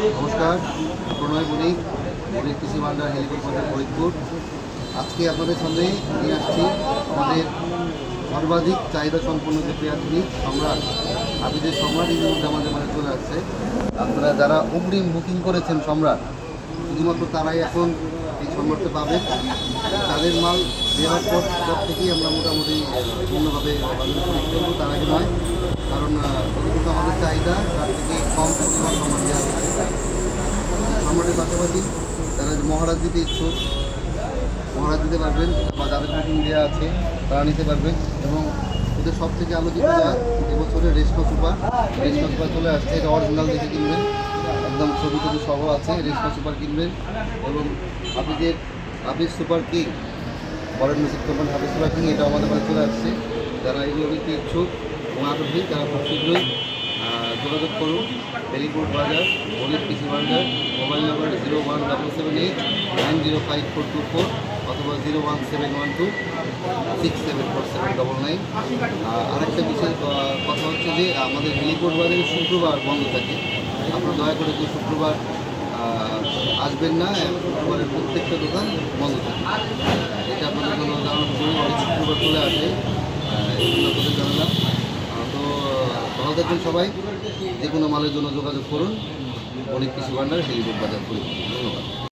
নমস্কার, প্রণয় বণিক, বণিক কৃষি ভান্ডার হেলিকপ্টার বাজার ফরিদপুর। আজকে আপনাদের সামনে নিয়ে আসছি আমাদের সর্বাধিক চাহিদা সম্পন্ন যে পেঁয়াজ বীজ সম্রাট, আবিদের সম্রাট ইতিমধ্যে আমাদের মানে চলে আসছে। আপনারা যারা অগ্রিম বুকিং করেছেন সম্রাট, শুধুমাত্র তারাই এখন এই সম্রাটটা পাবেন। তাদের মাল দেওয়ার পর থেকেই আমরা মোটামুটি পূর্ণভাবে বাজারে প্রয়োগ করবো, তার আগে নয়। কারণ যতটুকু আমাদের চাহিদা তার থেকে কম পরিমাণ সম্রাট দেওয়া হচ্ছে। সম্রাটের পাশাপাশি যারা মহারাজ দিতে ইচ্ছুক মহারাজ দিতে পারবেন, বা যাদের বুকিং দেওয়া আছে তারা নিতে পারবেন। এবং ওদের সব থেকে আলোচিত জাত এবছরের রেশমা সুপার চলে আসছে। এটা অরিজিনাল দেখে কিনবেন, একদম ছবি সহ আছে। রেশমা সুপার কিনবেন। এবং হাফিজ সুপার কিং, বরেন music company Hafiz super king, এটা আমাদের কাছে চলে আসছে। যারা এগুলো নিতে ইচ্ছুক এবং আগ্রহী তারা খুব শীঘ্রই যোগাযোগ করুন। হেলিকপ্টার বাজার, বণিক কৃষি ভান্ডার। মোবাইল নাম্বার 0177890544 অথবা 01712674799। আরেকটা বিষয় কথা হচ্ছে যে আমাদের হেলিকপ্টার বাজারে শুক্রবার বন্ধ থাকে। আপনারা দয়া করে যে শুক্রবার আসবেন না, শুক্রবারের প্রত্যেকটা দোকান বন্ধ থাকে। এটা আপনাদের জন্য জানানো জরুরি। অনেক শুক্রবার চলে আসে, এগুলো আপনাদের জানালাম। তো ভালো থাকবেন সবাই। যে কোনো মালের জন্য যোগাযোগ করুন বণিক কৃষি ভান্ডার, হেলিকপ্টার বাজার। ধন্যবাদ।